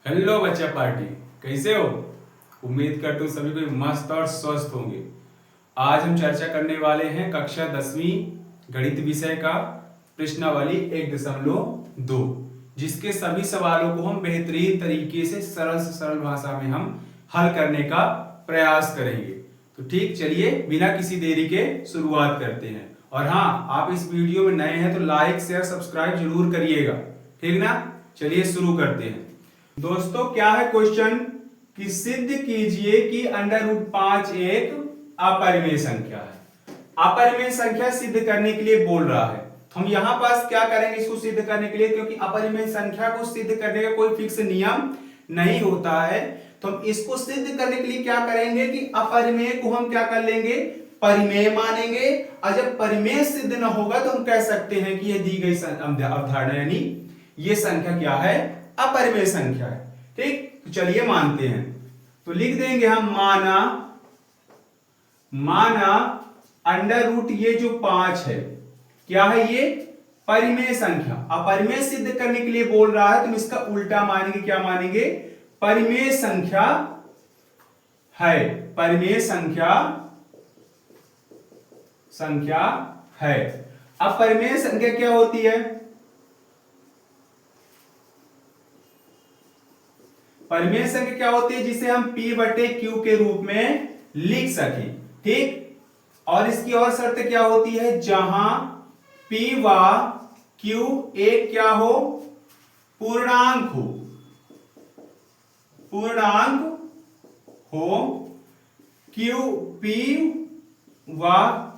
Hello बच्चा party, कैसे हो? उम्मीद करता हूँ सभी कोई मस्त और स्वस्थ होंगे। आज हम चर्चा करने वाले हैं कक्षा 10वीं गणित विषय का प्रश्नावली 1.2, जिसके सभी सवालों को हम बेहतरीन तरीके से सरल भाषा में हम हल करने का प्रयास करेंगे। तो ठीक, चलिए बिना किसी देरी के शुरुआत करते हैं। और हाँ, आप इस वीडियो में नए हैं तो लाइक शेयर सब्सक्राइब जरूर करिएगा, ठीक ना? चलिए शुरू करते हैं। दोस्तों, क्या है क्वेश्चन कि सिद्ध कीजिए कि √5 एक अपरिमेय संख्या है। अपरिमेय संख्या सिद्ध करने के लिए बोल रहा है। तो हम यहां पास क्या करेंगे इसको सिद्ध करने के लिए, क्योंकि अपरिमेय संख्या को सिद्ध करने का कोई फिक्स नियम नहीं होता है। तो हम इसको सिद्ध करने के लिए क्या करेंगे कि अपरिमेय को हम क्या कर लेंगे, परिमेय मानेंगे। और जब परिमेय सिद्ध न होगा तो हम कह सकते हैं कि यह दी गई अवधारणा यानी ये संख्या क्या है, अपरिमेय संख्या है। ठीक, तो चलिए मानते हैं। तो लिख देंगे हम माना √ ये जो 5 है क्या है, ये परिमेय संख्या। अपरिमेय सिद्ध करने के लिए बोल रहा है तो हम इसका उल्टा मानेंगे, क्या मानेंगे, परिमेय संख्या है। परिमेय संख्या है। अब परिमेय संख्या क्या होती है? परिमेय संख्या क्या होती है जिसे हम P/Q के रूप में लिख सकें। ठीक, और इसकी और शर्त क्या होती है, जहां P व Q एक क्या हो, पूर्णांक हो। P व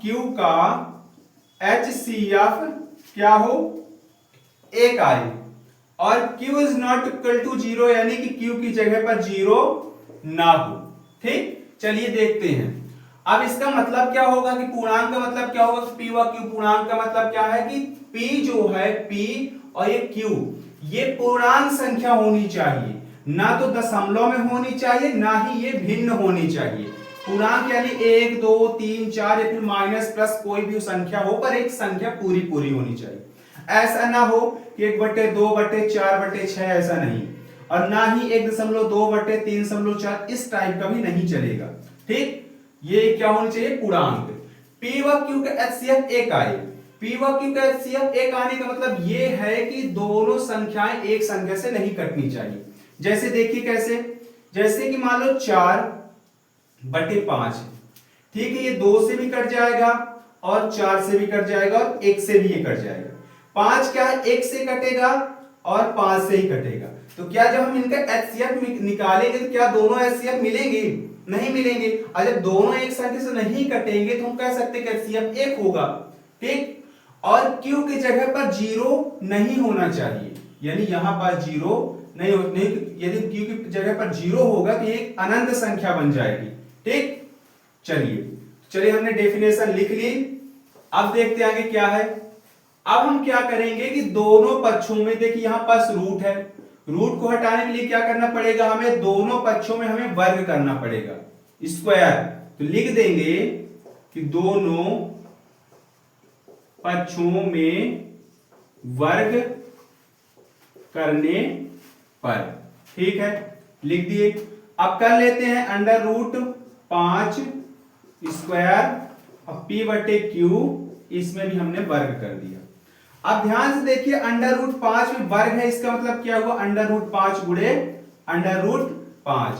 Q का HCF क्या हो, एक आए। और Q is not equal to 0 यानी कि Q की जगह पर 0 ना हो। ठीक, चलिए देखते हैं। अब इसका मतलब क्या होगा कि पूर्णांक का मतलब क्या होगा, P व Q पूर्णांक का मतलब क्या है कि P जो है, P और ये Q ये पूर्णांक संख्या होनी चाहिए, ना तो दशमलव में होनी चाहिए, ना ही ये भिन्न होनी चाहिए। पूर्णांक यानी 1 2 3 4 या फिर माइनस प्लस कोई भी संख्या हो, पर एक संख्या पूरी होनी चाहिए। ऐसा ना हो कि 1/2/4/6 ऐसा नहीं, और ना ही 1.2/3/4 इस टाइप का भी नहीं चलेगा। ठीक, ये क्या होनी चाहिए, पूर्णांक। P व Q का HCF एक आए। P व Q का HCF एक आने का मतलब ये है कि दोनों संख्याएं एक संख्या से नहीं कटनी चाहिए। जैसे देखिए कैसे, जैसे कि मान लो 4/5, ठीक है, ये 2 से भी कट जाएगा और 4 से भी कट जाएगा और 1 से भी ये कट जाएगा। 5 क्या है, 1 से कटेगा और 5 से ही कटेगा। तो क्या जब हम इनका HCF निकालेंगे तो क्या दोनों HCF मिलेंगे? नहीं मिलेंगे। और जब दोनों एक संख्या से नहीं कटेंगे तो हम कह सकते हैं कि HCF 1 होगा। ठीक, और Q की जगह पर 0 नहीं होना चाहिए, यानी यहां पर 0 नहीं, यदि Q की जगह पर 0 होगा तो ये एक अनंत संख्या बन जाएगी। ठीक, चलिए हमने डेफिनेशन लिख ली। अब देखते आगे क्या है। अब हम क्या करेंगे कि दोनों पक्षों में, देखिए यहां पास रूट है, रूट को हटाने के लिए क्या करना पड़ेगा, हमें दोनों पक्षों में हमें वर्ग करना पड़ेगा, स्क्वायर। तो लिख देंगे कि दोनों पक्षों में वर्ग करने पर, ठीक है, लिख दिए। अब कर लेते हैं √5 स्क्वायर और P/Q, इसमें भी हमने वर्ग कर दिया। अब ध्यान से देखिए, √5 में वर्ग है, इसका मतलब क्या हुआ, √5 गुणे √5।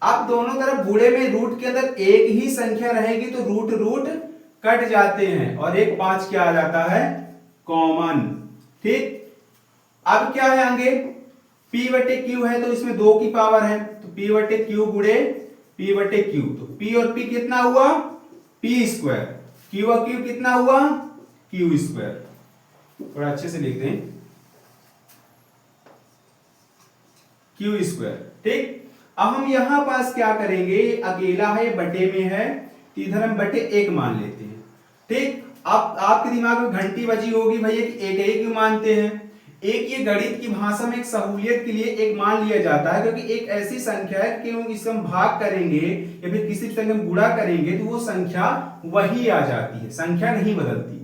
अब दोनों तरफ गुणे में रूट के अंदर एक ही संख्या रहेगी तो रूट कट जाते हैं और एक 5 क्या आ जाता है, कॉमन। ठीक, अब क्या है आगे, P/Q है तो इसमें 2 की पावर है, तो P/Q गुणे P/Q, तो P और P कितना हुआ, P²। Q और Q कितना हुआ, Q²। थोड़ा अच्छे से लिख दें, Q²। ठीक, अब हम यहां पास क्या करेंगे, अकेला है, बटे में है, तो इधर हम बटे 1 मान लेते हैं। ठीक, अब आपके दिमाग में घंटी बजी होगी, भैया एक क्यों मानते हैं। एक, ये गणित की भाषा में एक सहूलियत के लिए एक मान लिया जाता है, क्योंकि एक ऐसी संख्या है कि इससे हम भाग करेंगे या फिर किसी संख्या में गुणा करेंगे तो वो संख्या वही आ जाती है, संख्या नहीं बदलती।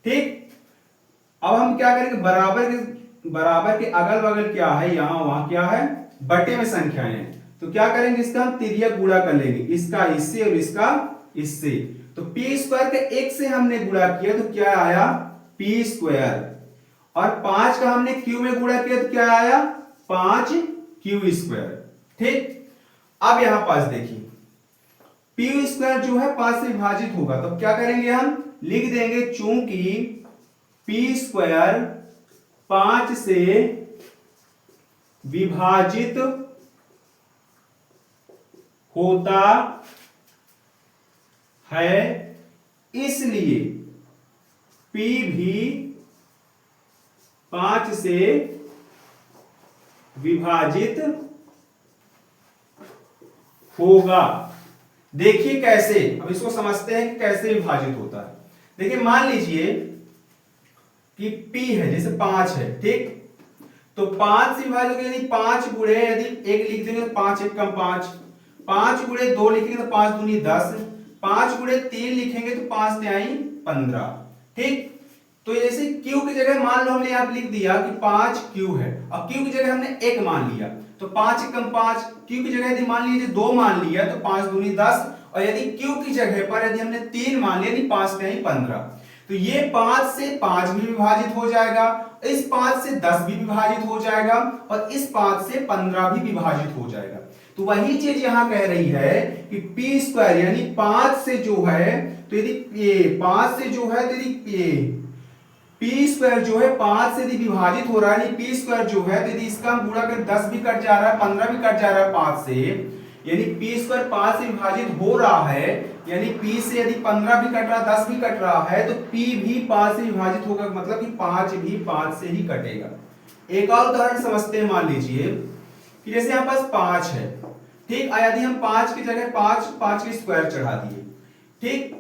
ठीक, अब हम क्या करेंगे, बराबर बराबर के अगल बगल क्या है, यहां वहां क्या है, बटे में संख्याएं हैं। तो क्या करेंगे, इसका हम तिर्यक गुणा कर लेंगे, इसका इससे और इसका इससे। तो पी स्क्वायर के एक से हमने गुणा किया तो क्या आया, पी स्क्वायर, और 5 का हमने क्यू में गुणा किया तो क्या आया, 5 क्यू स्क्वायर। ठीक, अब यहां पास देखिए पी स्क्वायर जो है 5 से विभाजित होगा, तो क्या करेंगे, हम लिख देंगे चूंकि पी स्क्वायर 5 से विभाजित होता है, इसलिए P भी 5 से विभाजित होगा। देखिए कैसे, अब इसको समझते हैं कि कैसे विभाजित होता है। देखिए मान लीजिए कि P है, जैसे 5 है, ठीक, तो 5 से विभाजित होगा, यदि 5 गुणे, यदि एक लिख देंगे तो 5 एक कम 5, 5 गुणे 2 लिखेंगे तो 5 दूनी 10, 5 गुणे 3 लिखेंगे तो 5 तिहाई 15। ठीक, तो जैसे Q की जगह मान लो हमने यहां लिख दिया कि 5 Q है, और Q की जगह हमने 1 मान लिया तो 5 एक कम 5, Q की जगह यदि मान लीजिए 2 मान लिया तो 5 दूनी 10, और यदि Q की जगह पर यदि हमने 3 मान लिया यानी 5 तिहाई 15, तो ये 5 से 5 भी विभाजित हो जाएगा, इस 5 से 10 भी विभाजित हो जाएगा, और इस 5 से 15 भी विभाजित हो जाएगा। तो वही चीज यहां कह रही है कि पी स्क्वायर यानी 5 से जो है, तो यदि ये 5 से जो है, तो यदि पी स्क्वायर जो है 5 से यदि विभाजित हो रहा है, यानी पी स्क्वायर जो है, तो यदि इसका हम गुणा कर 10 भी कट जा रहा है, 15 भी कट जा रहा है 5 से, यानी पी स्क्वायर 5 से विभाजित हो रहा है, यानी पी से यदि 15 भी कट रहा, 10 भी कट रहा है, तो पी भी 5 से विभाजित होगा, मतलब कि 5 भी 5 से ही कटेगा। एक और उदाहरण समझते हैं, मान लीजिए कि जैसे यहां पास 5 है, ठीक, यदि हम 5 की जगह 5 के स्क्वायर चढ़ा दिए, ठीक,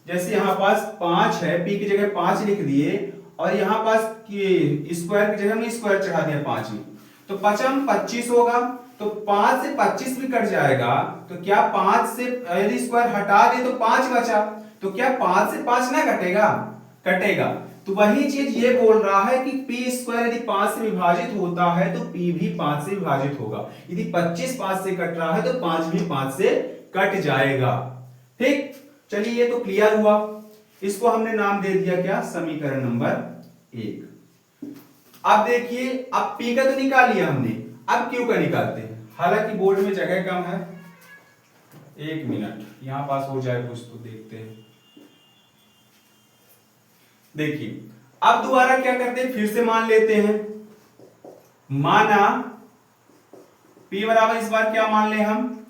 जैसे यहां पास 5 है, पी की जगह 5 लिख दिए, और यहां पास स्क्वायर की जगह हमने स्क्वायर चढ़ा दिया 5 में, तो 5 25 होगा, तो 5 से 25 भी कट जाएगा, तो क्या 5 से यदि स्क्वायर हटा दे तो 5 बचा, तो क्या 5 से 5 ना कटेगा, कटेगा। तो वही चीज ये बोल रहा है कि पी स्क्वायर यदि 5 से विभाजित होता है तो पी भी 5 से विभाजित होगा, यदि 25 5 से कट रहा है तो 5 भी 5 से कट जाएगा। ठीक, चलिए ये तो क्लियर हुआ, इसको हमने नाम दे दिया क्या, समीकरण नंबर 1। अब देखिए, अब P का तो निकाल लिया हमने, अब Q का निकालते हैं, हालांकि बोर्ड में जगह कम है, 1 मिनट यहां पास हो जाए कुछ तो देखते हैं। देखिए अब दोबारा क्या करते हैं, फिर से मान लेते हैं, माना P बराबर, इस बार क्या मान ले हम,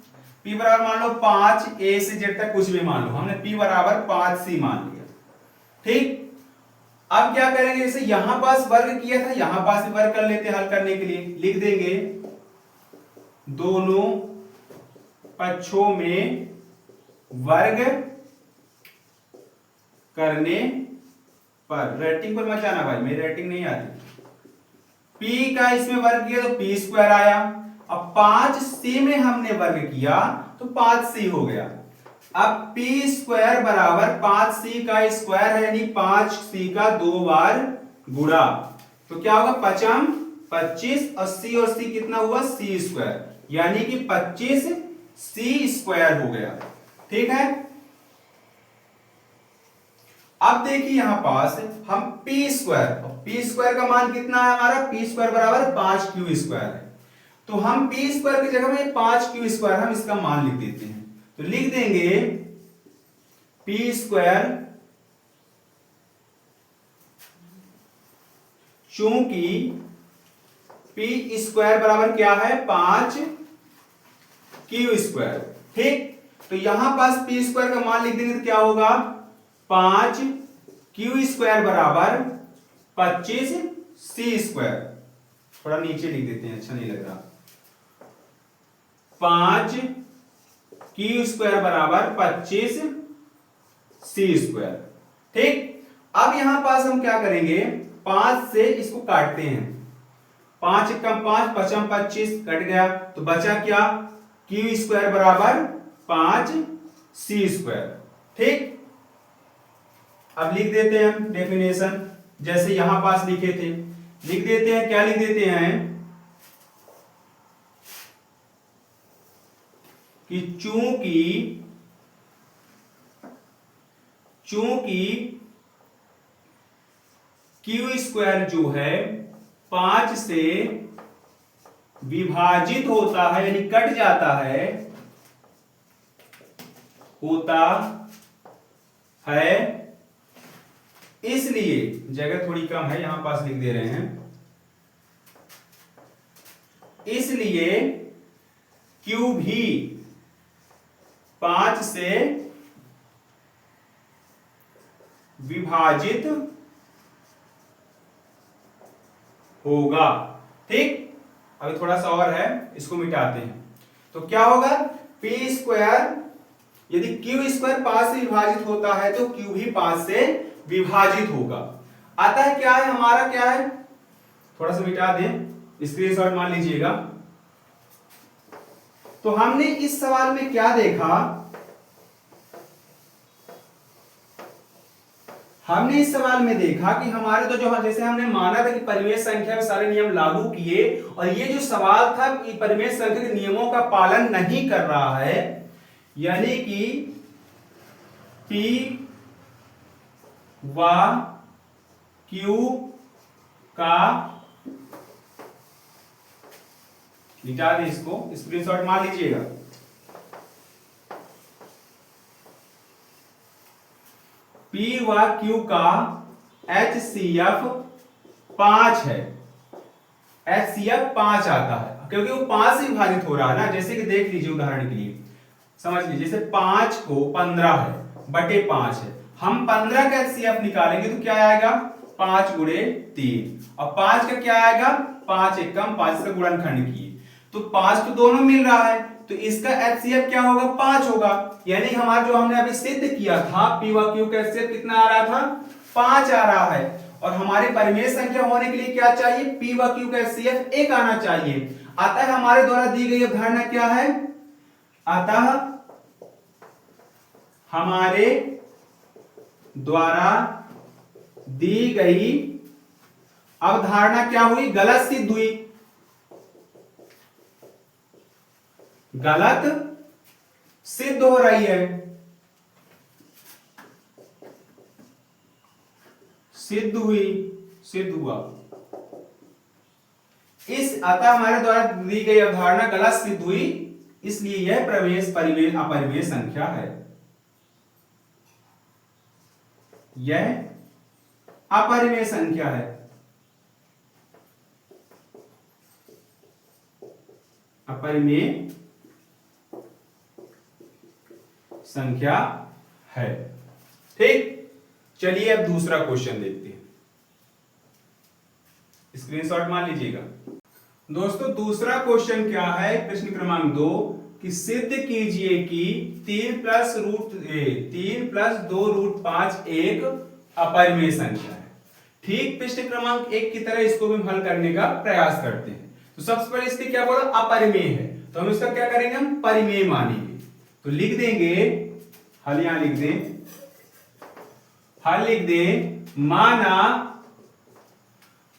P बराबर मान लो 5 A से Z तक कुछ भी मान लो, हमने P बराबर 5 C मान लिया। ठीक, अब क्या करेंगे, जैसे यहां पास वर्ग किया था, यहां पास भी वर्ग कर लेते हैं, हल करने के लिए लिख देंगे दोनों पक्षों में वर्ग करने पर, रेटिंग पर मत जाना भाई, मेरी रेटिंग नहीं आती। P का इसमें वर्ग किया तो P स्क्वायर आया, अब 5C में हमने वर्ग किया तो 5C हो गया। अब P स्क्वायर बराबर 5C का स्क्वायर है, यानी 5C का 2 बार गुणा, तो क्या होगा, 5 25 और C कितना हुआ, C स्क्वायर, यानी कि 25C स्क्वायर हो गया। ठीक है, अब देखिए यहां पास हम P स्क्वायर का मान कितना है हमारा, P स्क्वायर बराबर 5Q स्क्वायर है, तो हम P स्क्वायर की जगह में 5Q स्क्वायर हम इसका मान लिख देते हैं, तो लिख देंगे P स्क्वायर, चूंकि P स्क्वायर बराबर क्या है, 5Q स्क्वायर। ठीक, तो यहां पास P स्क्वायर का मान लिख देंगे तो क्या होगा, 5Q स्क्वायर बराबर 25C स्क्वायर, थोड़ा नीचे लिख देते हैं, अच्छा नहीं लग रहा, 5Q स्क्वायर बराबर 25C स्क्वायर। ठीक, अब यहां पास हम क्या करेंगे, 5 से इसको काटते हैं, 5 कम 5 5 25 कट गया, तो बचा क्या, Q स्क्वायर बराबर 5C स्क्वायर। ठीक, अब लिख देते हैं हम डेफिनेशन, जैसे यहां पास लिखे थे लिख देते हैं, क्या लिख देते हैं कि चूंकि क्यू स्क्वायर जो है 5 से विभाजित होता है यानी कट जाता है, इसलिए जगह थोड़ी कम है, यहां पास लिख दे रहे हैं, इसलिए क्यू भी 5 से विभाजित होगा। ठीक, अभी थोड़ा सा और है, इसको मिटाते हैं। तो क्या होगा, पी स्क्वायर, यदि क्यू स्क्वायर 5 से विभाजित होता है तो क्यू भी 5 से विभाजित होगा। अतः क्या है हमारा, क्या है, थोड़ा सा मिटा दें, स्क्रीनशॉट मान लीजिएगा। तो हमने इस सवाल में क्या देखा, हमने इस सवाल में देखा कि हमारे तो जो, जैसे हमने माना था कि परिमेय संख्या में सारे नियम लागू किए, और ये जो सवाल था कि परिमेय संख्या के नियमों का पालन नहीं कर रहा है, यानी कि P व Q का, मिटा दें इसको, स्क्रीनशॉट मार लीजिएगा। P व Q का HCF 5 है, HCF 5 आता है क्योंकि वो 5 से विभाजित हो रहा है ना। जैसे कि देख लीजिए, उदाहरण के लिए समझ लीजिए, जैसे 5 को 15 है बटे 5 है, हम 15 का HCF निकालेंगे तो क्या आएगा, 5 गुणे 3, और 5 का क्या आएगा, 5 एकम 5 का गुणनखंड किए तो 5 तो दोनों मिल रहा है, तो इसका HCF क्या होगा, 5 होगा। यानी हमारा जो हमने अभी सिद्ध किया था, P व Q का HCF कितना आ रहा था, 5 आ रहा है, और हमारे परिमेय संख्या होने के लिए क्या चाहिए, P व Q का HCF 1 आना चाहिए। अतः हमारे द्वारा दी गई अवधारणा क्या है, अतः हमारे द्वारा दी गई अवधारणा क्या हुई, गलत सिद्ध हुई, गलत सिद्ध हो रही है, सिद्ध हुई, सिद्ध हुआ। अतः हमारे द्वारा दी गई अवधारणा गलत सिद्ध हुई, इसलिए यह परिमेय अपरिमेय संख्या है, यह अपरिमेय संख्या है, अपरिमेय संख्या है। ठीक, चलिए अब दूसरा क्वेश्चन देखते हैं, स्क्रीनशॉट मान लीजिएगा। दोस्तों दूसरा क्वेश्चन क्या है, प्रश्न क्रमांक 2, कि सिद्ध कीजिए कि 3 प्लस 2 रूट 5 एक अपरिमेय संख्या है। ठीक, प्रश्न क्रमांक 1 की तरह इसको भी हल करने का प्रयास करते हैं। तो सबसे पहले इसके क्या बोला, अपरिमेय है, तो हम इसका क्या करेंगे, हम परिमेय मानेंगे। तो लिख देंगे, हल यहां लिख दें, हल लिख दें,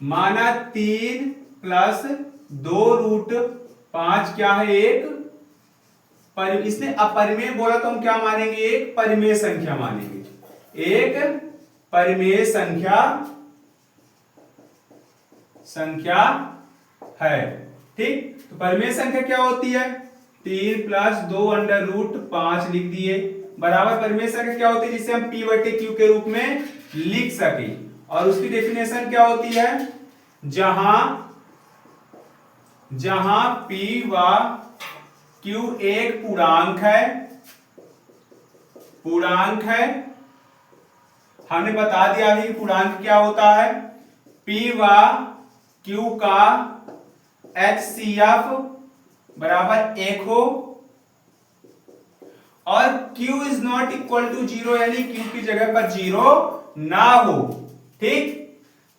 माना 3 प्लस 2 रूट 5 क्या है, एक इसने अपरिमेय बोला तो हम क्या मानेंगे, एक परिमेय संख्या मानेंगे, एक परिमेय संख्या है। ठीक, तो परिमेय संख्या क्या होती है, 3 प्लस 2 अंडर रूट 5 लिख दिए, बराबर परिमेय संख्या क्या होती है, जिसे हम P बटे Q के रूप में लिख सके, और उसकी डेफिनेशन क्या होती है, जहां P व Q एक पूर्णांक है, हमने बता दिया अभी पूर्णांक क्या होता है, P व Q का HCF बराबर 1 हो, और Q is not equal to 0, यानी Q की जगह पर 0 ना हो। ठीक,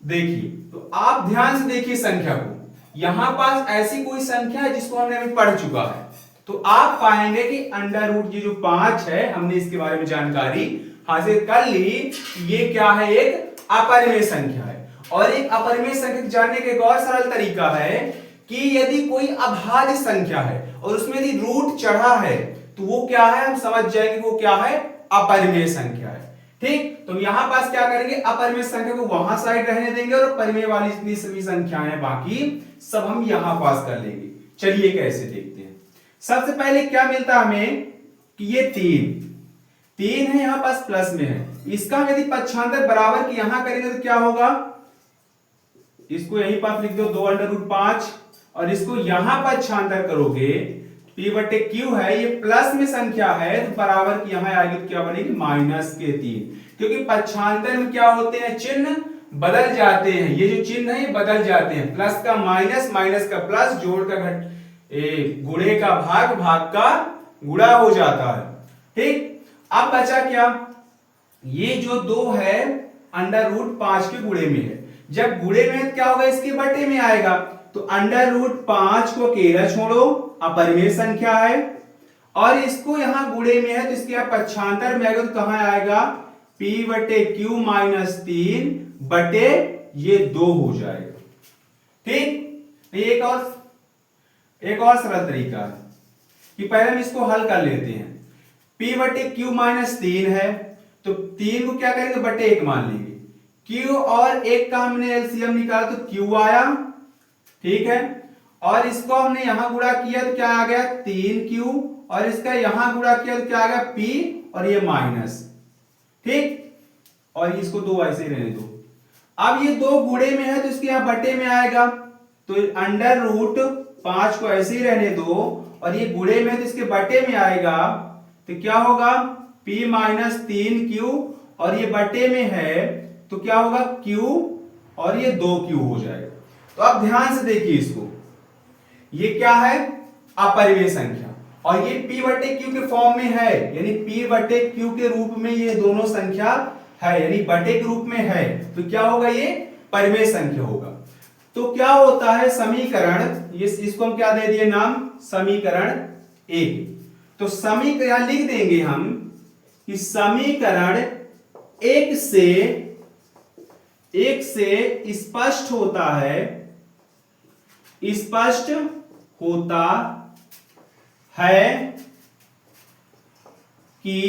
देखिए, तो आप ध्यान से देखिए संख्या को, यहां पास ऐसी कोई संख्या है जिसको हमने अभी पढ़ चुका है, तो आप पाएंगे कि अंडर रूट ये जो 5 है, हमने इसके बारे में जानकारी हासिल कर ली, ये क्या है, एक अपरिमेय संख्या है। और एक अपरिमेय संख्या जानने का एक और सरल तरीका है कि यदि कोई अभाज्य संख्या है और उसमें यदि रूट चढ़ा है तो वो क्या है, हम समझ जाएंगे वो क्या है, अपरिमेय संख्या है। ठीक, तो यहां पास क्या करेंगे, अपरिमेय संख्या को वहां साइड रहने देंगे और परिमेय वाली जितनी सभी संख्याएं बाकी सब हम यहां पास कर लेंगे। चलिए कैसे देखते हैं। सबसे पहले क्या मिलता है हमें कि ये 3 है, यहां पास प्लस में है, इसका हम यदि पक्षांतर बराबर की यहां करेंगे तो क्या होगा, इसको यहीं पास लिख दो 2√5 और इसको यहां पक्षांतर करोगे p बटे q है, ये प्लस में संख्या है तो बराबर की यहां आएगी तो क्या बनेगी, -3, क्योंकि पक्षांतर में क्या होते हैं, चिन्ह बदल जाते हैं, ये जो चिन्ह है ये बदल जाते हैं, प्लस का माइनस, माइनस का प्लस, जोड़ का गुणे का भाग, भाग का गुणा हो जाता है। ठीक, अब बचा क्या, ये जो 2 है √5 के गुणे में है, जब गुणे में है क्या होगा, इसके बटे में आएगा, तो √5 को अकेला छोड़ो, अपरिमेय संख्या है, और इसको यहां गुणे में है तो इसके पक्षांतर में आएगा तो कहां आएगा, p बटे q -3 बटे ये 2 हो जाएगा। ठीक, एक और सरल तरीका है कि पहले हम इसको हल कर लेते हैं। p बटे q -3 है तो 3 को क्या करेंगे, बटे 1 मान लेंगे, q और 1 का हमने एलसीएम निकाला तो q आया। ठीक है, और इसको हमने यहां गुणा किया तो क्या आ गया, 3q, और इसका यहां गुणा किया तो क्या आ गया, p और ये माइनस। ठीक, और इसको 2 ऐसे रहने दो। अब ये 2 गुणे में है तो इसके यहां बटे में आएगा, तो √5 को ऐसे ही रहने दो, और ये गुणे में है तो इसके बटे में आएगा तो क्या होगा, p -3q, और ये बटे में है तो क्या होगा, q और ये 2q हो जाएगा। तो अब ध्यान से देखिए इसको, ये क्या है, अपरिमेय संख्या, और ये p बटे q के फॉर्म में है, यानी p बटे q के रूप में ये दोनों संख्या है, यानी बटे के रूप में है, तो क्या होगा, ये परिमेय संख्या होगा। तो क्या होता है समीकरण, ये इसको हम क्या दे दिए नाम, समीकरण 1। तो समीकरण लिख देंगे हम कि समीकरण 1 से स्पष्ट होता है, स्पष्ट होता है कि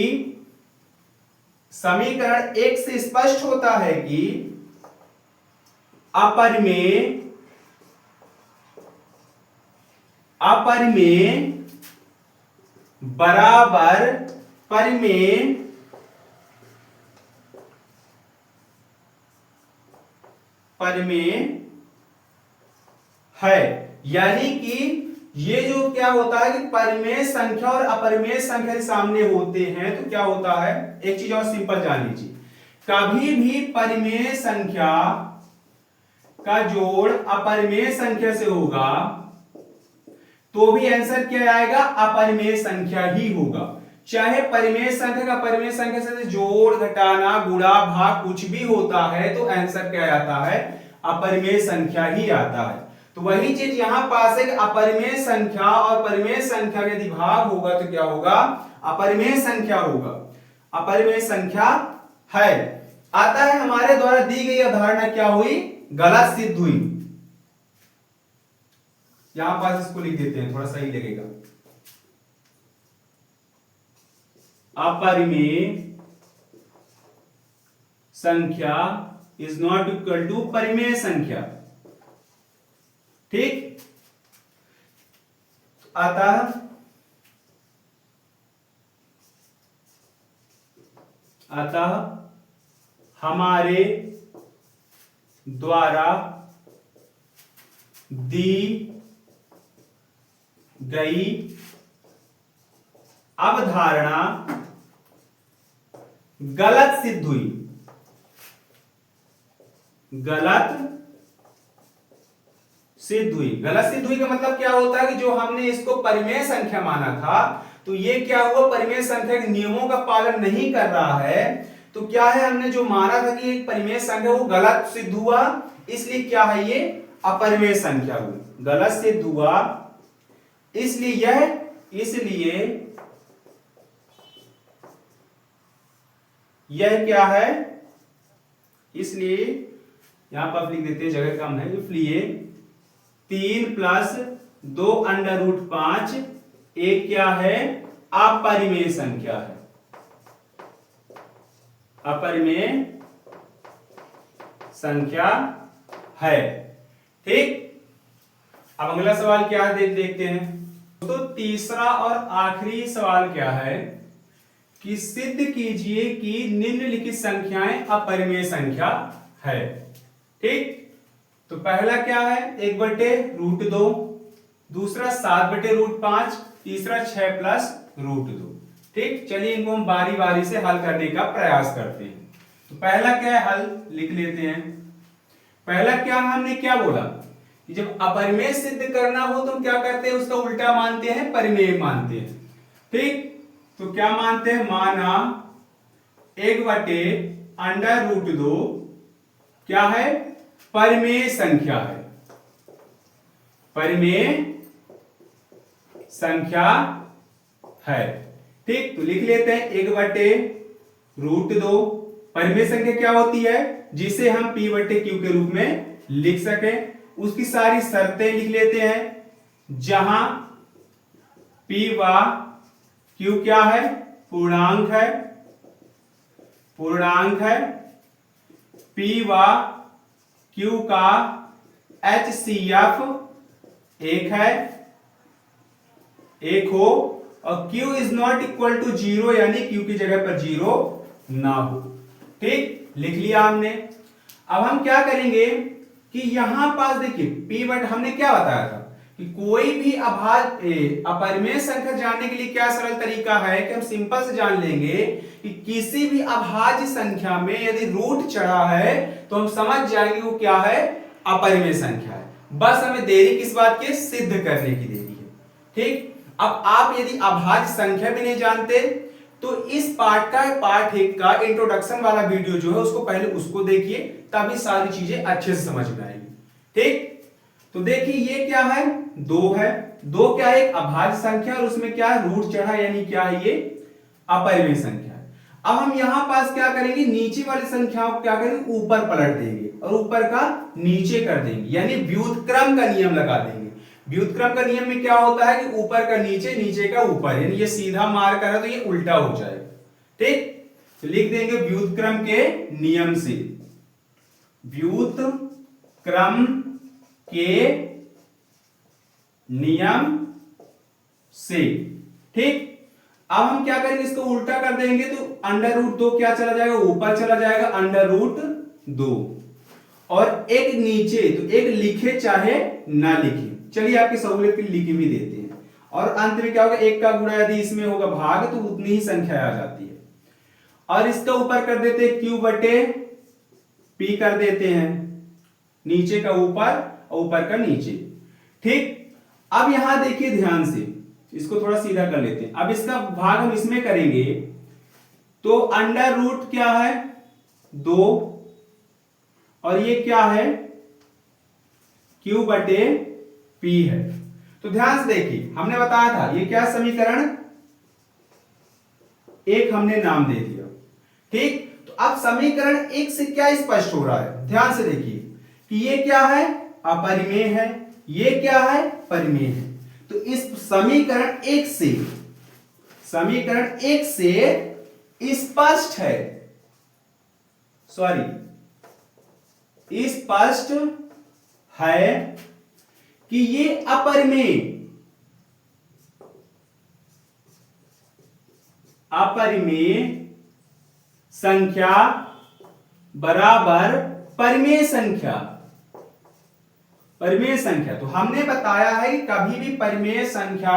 समीकरण 1 से स्पष्ट होता है कि अपरिमेय बराबर परिमेय है, यानी कि ये जो क्या होता है कि परिमेय संख्या और अपरिमेय संख्या सामने होते हैं तो क्या होता है, एक चीज और सिंपल जान लीजिए, कभी भी परिमेय संख्या का जोड़ अपरिमेय संख्या से होगा तो भी आंसर क्या आएगा, अपरिमेय संख्या ही होगा। चाहे परिमेय संख्या का परिमेय संख्या से जोड़, घटाना, गुणा, भाग कुछ भी होता है तो आंसर क्या आता है, अपरिमेय संख्या ही आता है। तो वही चीज यहां पास है कि अपरिमेय संख्या और परिमेय संख्या का यदि भाग होगा तो क्या होगा, अपरिमेय संख्या होगा, अपरिमेय संख्या है। आता है हमारे द्वारा दी गई अवधारणा क्या हुई, गलत सिद्ध हुई। यहां पास इसको लिख देते हैं, थोड़ा सही लगेगा, अपरिमेय संख्या इज नॉट इक्वल टू परिमेय संख्या। ठीक, अतः हमारे द्वारा दी गई अवधारणा गलत सिद्ध हुई। गलत सिद्ध हुई का मतलब क्या होता है कि जो हमने इसको परिमेय संख्या माना था तो ये क्या हुआ, परिमेय संख्या के नियमों का पालन नहीं कर रहा है, तो क्या है, हमने जो माना था कि एक परिमेय संख्या वो गलत सिद्ध हुआ, इसलिए क्या है, ये अपरिमेय संख्या हुई, गलत सिद्ध हुआ, इसलिए यह क्या है, इसलिए यहां पर आप लिख देते हैं, जगह कम है, इसलिए 3 प्लस 2 अंडर रूट 5 एक क्या है, अपरिमेय संख्या है, अपरिमेय संख्या है। ठीक, अब अगला सवाल क्या है देखते हैं। तो तीसरा और आखिरी सवाल क्या है कि सिद्ध कीजिए कि निम्नलिखित संख्याएं अपरिमेय संख्या है। ठीक, तो पहला क्या है, 1/√2, दूसरा 7/√5, तीसरा 6 प्लस √2। ठीक, चलिए इनको हम बारी बारी से हल करने का प्रयास करते हैं। तो पहला क्या है, हल लिख लेते हैं। पहला क्या, हमने क्या बोला कि जब अपरिमेय सिद्ध करना हो तो हम क्या करते हैं, उसका उल्टा मानते हैं, परिमेय मानते हैं। ठीक, तो क्या मानते हैं, माना 1/√2 क्या है, परिमेय संख्या है, परिमेय संख्या है। ठीक, तो लिख लेते हैं 1/√2 परिमेय संख्या क्या होती है, जिसे हम p/q के रूप में लिख सके। उसकी सारी शर्तें लिख लेते हैं, जहां p व q क्या है, पूर्णांक है, पूर्णांक है, p व q का HCF एक है, एक हो, और q is not equal to 0, यानी q की जगह पर 0 ना हो। ठीक, लिख लिया हमने। अब हम क्या करेंगे कि यहां पास देखिए p/, हमने क्या बताया था कि कोई भी अपरिमेय संख्या जानने के लिए क्या सरल तरीका है कि हम सिंपल से जान लेंगे कि किसी भी अभाज्य संख्या में यदि रूट चढ़ा है तो हम समझ जाएंगे वो क्या है, अपरिमेय संख्या है। बस हमें देरी किस बात की, सिद्ध करने की देरी है। ठीक, अब आप यदि अभाज्य संख्या भी नहीं जानते तो इस पार्ट 1 का इंट्रोडक्शन वाला वीडियो जो है उसको पहले उसको देखिए, तभी सारी चीजें अच्छे से समझ में आएंगी। ठीक, तो देखिए ये क्या है, 2 है, 2 क्या है, एक अभाज्य संख्या, और उसमें क्या है, रूट चढ़ा, यानी क्या है, ये अपरिमेय संख्या है। अब हम यहां पास क्या करेंगे, नीचे वाली संख्याओं को क्या करेंगे, ऊपर पलट देंगे और ऊपर का नीचे कर देंगे, यानी व्युत्क्रम का नियम लगा देंगे। व्युत्क्रम का नियम में क्या होता है कि ऊपर का नीचे, नीचे का ऊपर, यानी ये सीधा मार कर है तो ये उल्टा हो जाएगा। ठीक, तो लिख देंगे व्युत्क्रम के नियम से, व्युत्क्रम के नियम से। ठीक, अब हम क्या करेंगे, इसको उल्टा कर देंगे तो √2 क्या चला जाएगा, ऊपर चला जाएगा, √2, और एक नीचे, तो एक लिखे चाहे ना लिखे, चलिए आपकी सहूलियत के लिए लिख भी देते हैं, और अंत में क्या होगा, 1 का गुणा यदि इसमें होगा भाग तो उतनी ही संख्या आ जाती है। और इसका ऊपर कर देते हैं q/p कर देते हैं, नीचे का ऊपर और ऊपर का नीचे। ठीक, अब यहां देखिए ध्यान से, इसको थोड़ा सीधा कर लेते हैं। अब इसका भाग हम इसमें करेंगे तो √ क्या है, 2, और ये क्या है, q/p है। तो ध्यान से देखिए, हमने बताया था ये क्या समीकरण 1 हमने नाम दे दिया। ठीक, तो अब समीकरण 1 से क्या स्पष्ट हो रहा है, ध्यान से देखिए कि ये क्या है, अपरिमेय है, ये क्या है, परिमेय है। तो इस समीकरण 1 से, समीकरण 1 से स्पष्ट है, सॉरी स्पष्ट है कि ये अपरिमेय, अपरिमेय संख्या बराबर परिमेय संख्या, परिमेय संख्या। तो हमने बताया है कि कभी भी परिमेय संख्या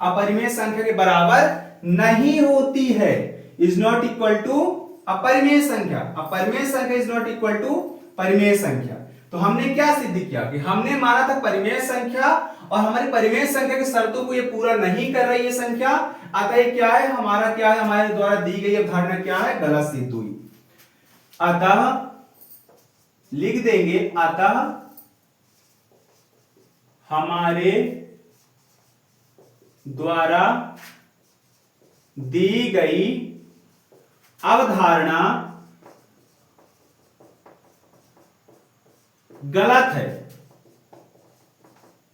अपरिमेय संख्या के बराबर नहीं होती है, इज नॉट इक्वल टू अपरिमेय संख्या, अपरिमेय संख्या इज नॉट इक्वल टू परिमेय संख्या। तो हमने क्या सिद्ध किया कि हमने माना था परिमेय संख्या, और हमारी परिमेय संख्या की शर्तों को ये पूरा नहीं कर रही है संख्या, अतः ये क्या है, हमारा क्या है, हमारे द्वारा दी गई अवधारणा क्या है, गलत सिद्ध हुई। अतः लिख देंगे, अतः हमारे द्वारा दी गई अवधारणा गलत है,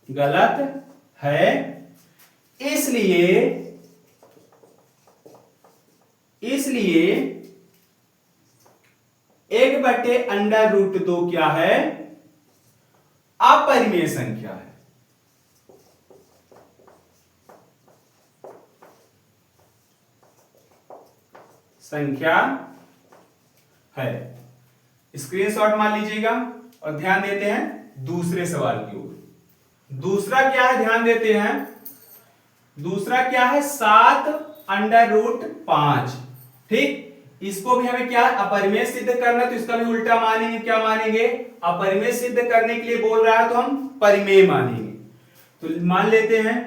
गलत है। इसलिए एक बटे अंडर रूट 2 क्या है? अपरिमेय संख्या है। संख्या है। स्क्रीनशॉट मान लीजिएगा और ध्यान देते हैं दूसरे सवाल की ओर। दूसरा क्या है, ध्यान देते हैं। दूसरा क्या है? 7 अंडर रूट 5। ठीक, इसको भी हमें क्या अपरिमेय सिद्ध करना है, तो इसका भी उल्टा मानेंगे। क्या मानेंगे? अपरिमेय सिद्ध करने के लिए बोल रहा है तो हम परिमेय मानेंगे। तो मान लेते हैं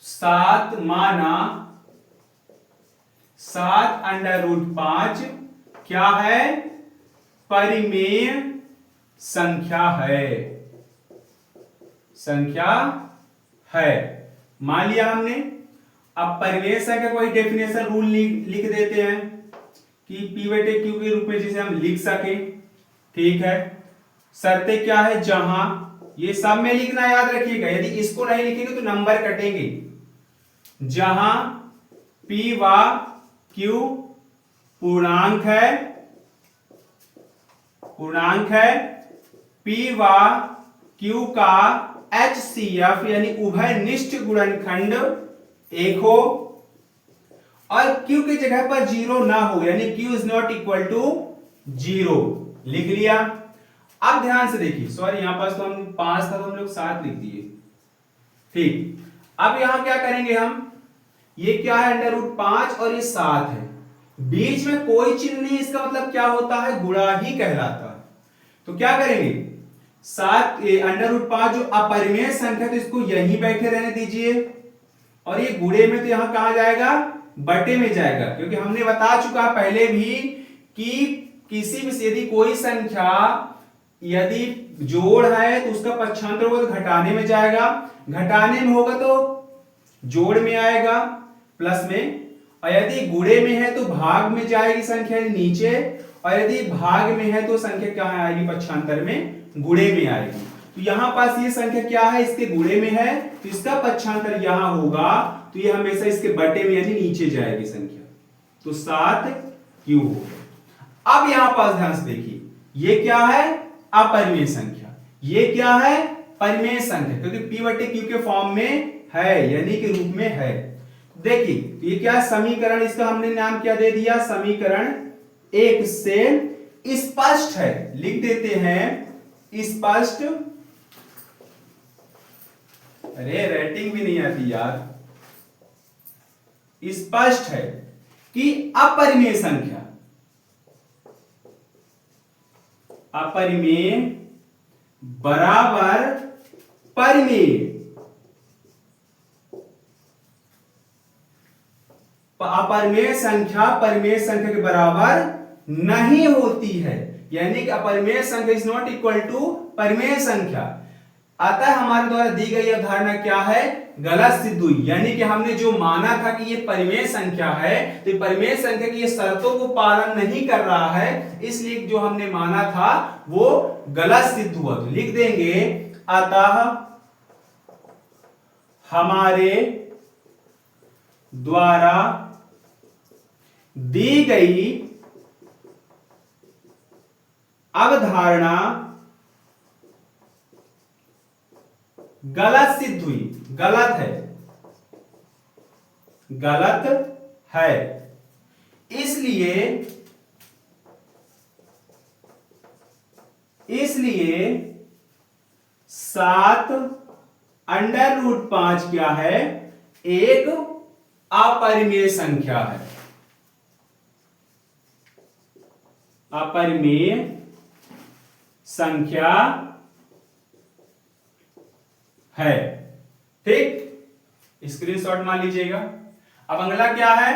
7 माना 7 अंडर रूट 5 क्या है? परिमेय संख्या है, संख्या है। मान लिया हमने। अब परिमेय संख्या को एक डेफिनेशन रूल लिख देते हैं कि P बटे Q के रूप में जिसे हम लिख सके। ठीक है, शर्तें क्या है? जहां ये सब में लिखना याद रखिएगा, यदि इसको नहीं लिखेंगे तो नंबर कटेंगे। जहां P व Q पूर्णांक है, P व Q का HCF यानी उभयनिष्ठ गुणनखंड 1 हो और Q की जगह पर 0 ना हो, यानी Q is not equal to 0। लिख लिया। अब ध्यान से देखिए, सॉरी यहां पास तो हम 5 था तो हम लोग 7 लिख दिए। ठीक, अब यहां क्या करेंगे हम? ये क्या है? अंडर रूट 5 और ये 7 है, बीच में कोई चिन्ह नहीं, इसका मतलब क्या होता है? गुणा ही कहलाता है। तो क्या करेंगे? 7 अंडर रूट 5 जो अपरिमेय संख्या, तो इसको यहीं बैठे रहने दीजिए और ये गुणे में तो यहां कहा जाएगा? बटे में जाएगा, क्योंकि हमने बता चुका पहले भी कि किसी भी यदि कोई संख्या यदि जोड़ है तो उसका पक्षांतर होगा तो घटाने में जाएगा, घटाने में होगा तो जोड़ में आएगा प्लस में, और यदि गुणे में है तो भाग में जाएगी संख्या नीचे, और यदि भाग में है तो संख्या क्या आएगी? पक्षांतर में गुणे में आएगी। तो यहां पास ये संख्या क्या है? इसके गुणे में है तो इसका पक्षांतर यहां होगा, तो ये हमेशा इसके बटे में यानी नीचे जाएगी संख्या, तो 7 Q हो गया। अब यहां पास ध्यान से देखिए, ये क्या है? अपरिमेय संख्या। ये क्या है? परिमेय संख्या, क्योंकि P बटे Q के फॉर्म में है यानी कि रूप में है। देखिए ये क्या समीकरण, इसका हमने नाम क्या दे दिया? समीकरण 1 से स्पष्ट है, लिख देते हैं स्पष्ट। अरे राइटिंग भी नहीं आती यार। स्पष्ट है कि अपरिमेय संख्या, अपरिमेय बराबर परिमेय। अपरिमेय संख्या परिमेय संख्या के बराबर नहीं होती है, यानी कि अपरिमेय संख्या इज नॉट इक्वल टू परिमेय संख्या। अतः हमारे द्वारा दी गई अवधारणा क्या है? गलत सिद्ध हुई, यानी कि हमने जो माना था कि ये परिमेय संख्या है, तो परिमेय संख्या की ये शर्तों को पालन नहीं कर रहा है, इसलिए जो हमने माना था वो गलत सिद्ध हुआ। तो लिख देंगे अतः हमारे द्वारा दी गई अवधारणा गलत सिद्ध हुई, गलत है, गलत है। इसलिए 7 अंडर रूट 5 क्या है? एक अपरिमेय संख्या है, अपरिमेय संख्या है। ठीक, स्क्रीनशॉट मान लीजिएगा। अब अगला क्या है?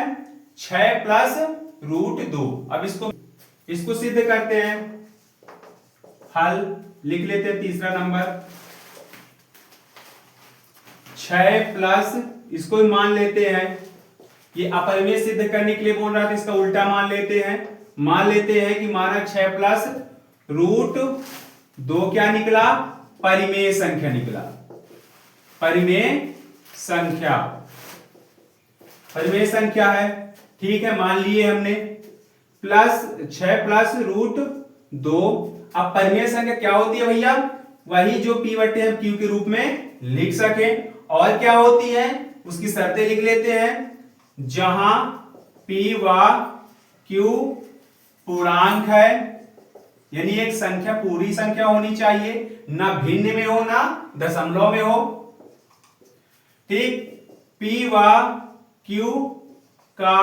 6 प्लस रूट 2। अब इसको सिद्ध करते हैं, हल लिख लेते हैं। तीसरा नंबर 6 प्लस, इसको मान लेते हैं ये अपरिमेय सिद्ध करने के लिए बोल रहा था, इसका उल्टा मान लेते हैं। मान लेते हैं कि माना 6 प्लस रूट 2 क्या निकला, परिमेय संख्या निकला। परिमेय संख्या, परिमेय संख्या है, ठीक है, मान लिए हमने। Plus 6 plus root 2। अब परिमेय संख्या क्या होती है भैया, वही जो p बटे हम q के रूप में लिख सके। और क्या होती है उसकी शर्तें लिख लेते हैं। जहां p व q पूर्णांक है, यानी एक संख्या पूरी संख्या होनी चाहिए, ना भिन्न में हो ना दशमलव में हो, ठीक। p व q का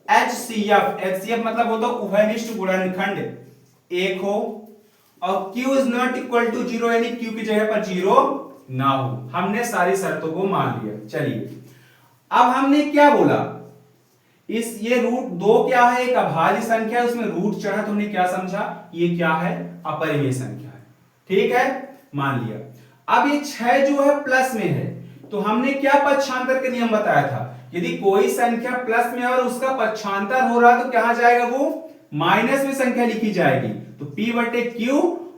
HCF मतलब होता है उभयनिष्ठ गुणनखंड 1 हो, और q is not equal to 0, यानी q की जगह पर 0 ना हो। हमने सारी शर्तों को मान लिया। चलिए अब हमने क्या बोला, इस ये रूट 2 क्या है, एक अभाज्य संख्या है, उसमें रूट चढ़ा तो हमने क्या समझा, ये क्या है, अपरिमेय संख्या है, ठीक है, मान लिया। अब ये 6 जो है प्लस में है, तो हमने क्या पक्षांतर के नियम बताया था, यदि कोई संख्या प्लस में और उसका पक्षांतर हो रहा है तो कहां जाएगा, वो माइनस में संख्या लिखी जाएगी। तो p बटे q,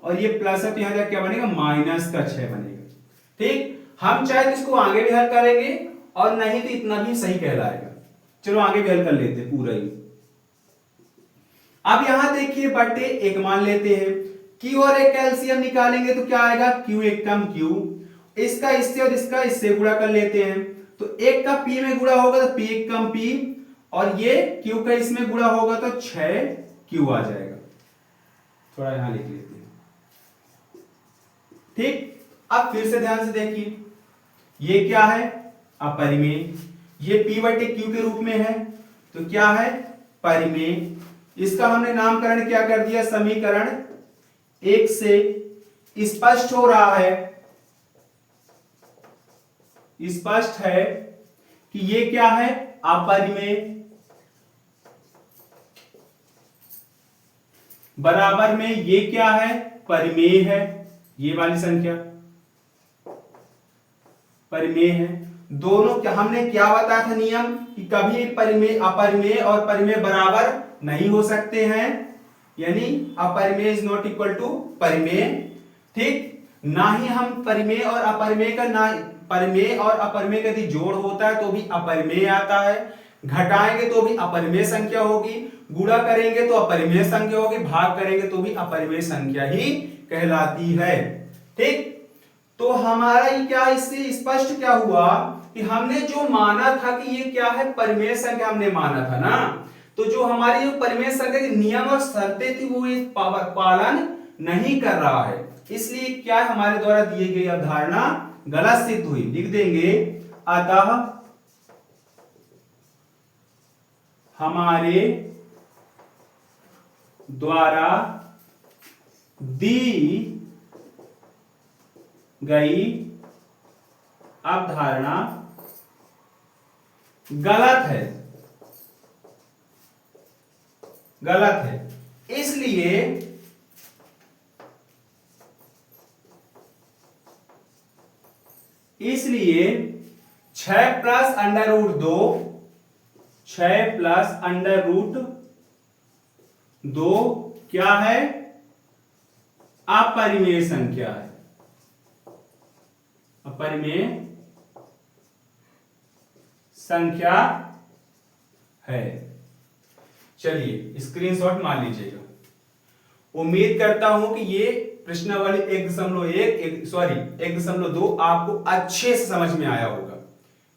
और ये प्लस है तो यहां जाकर क्या बनेगा, माइनस का 6 बनेगा, ठीक। हम चाहे तो इसको आगे भी हल करेंगे, और नहीं तो इतना भी सही कहलाएगा। चलो आगे भी हल कर लेते हैं पूरा ही। अब यहां देखिए बटे 1 मान लेते हैं, q और एक एलसीएम निकालेंगे तो क्या आएगा, q एक कम q, इसका इससे और इसका इससे गुणा कर लेते हैं, तो एक का p में गुणा होगा तो p एक कम p, और ये q का इसमें गुणा होगा तो 6q आ जाएगा। थोड़ा यहां लिख लेते हैं, ठीक। अब फिर से ध्यान से देखिए, ये क्या है, अपरिमेय, ये p बटे q के रूप में है, तो क्या है, परिमेय। इसका हमने नामकरण क्या कर दिया, समीकरण 1 से स्पष्ट हो रहा है, स्पष्ट है कि ये क्या है, अपरिमेय, बराबर में ये क्या है, परिमेय है, ये वाली संख्या परिमेय है। दोनों क्या हमने क्या बताया था नियम, कि कभी परिमेय अपरिमेय और परिमेय बराबर नहीं हो सकते हैं, यानी अपरिमेय इज नॉट इक्वल टू परिमेय, ठीक। ना ही हम परिमेय और अपरिमेय का, ना परिमेय और अपरिमेय का यदि जोड़ होता है तो भी अपरिमेय आता है, घटाएंगे तो भी अपरिमेय संख्या होगी, गुणा करेंगे तो अपरिमेय संख्या होगी, भाग करेंगे तो भी अपरिमेय संख्या ही कहलाती है, ठीक। तो हमारा ये क्या, इससे स्पष्ट क्या हुआ कि हमने जो माना था कि ये क्या है, परिमेय संख्या हमने माना था ना, तो जो हमारी जो परिमेय संख्या के नियम और शर्तें थी वो ये पालन नहीं कर रहा है, इसलिए क्या हमारे द्वारा दी गई अवधारणा गलत सिद्ध हुई। लिख देंगे, अतः हमारे द्वारा दी गई अवधारणा गलत है, गलत है। इसलिए 6 plus under root 2, 6 plus under root 2 क्या है, अपरिमेय संख्या है, अपरिमेय संख्या है। चलिए स्क्रीनशॉट मान लीजिएगा। उम्मीद करता हूं कि ये प्रश्नावली 1.2 आपको अच्छे से समझ में आया होगा,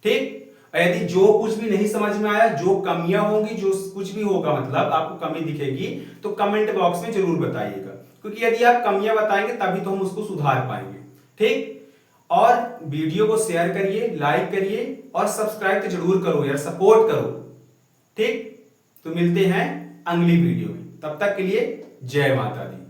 ठीक। यदि जो कुछ भी नहीं समझ में आया, जो कमियां होंगी, जो कुछ भी होगा मतलब आपको कमी दिखेगी, तो कमेंट बॉक्स में जरूर बताइएगा, क्योंकि यदि आप कमियां बताएंगे तभी तो हम उसको सुधार पाएंगे, ठीक। और वीडियो को शेयर करिए, लाइक करिए, और सब्सक्राइब तो जरूर करो यार, सपोर्ट करो, ठीक। तो मिलते हैं अगली वीडियो में, तब तक के लिए जय माता दी।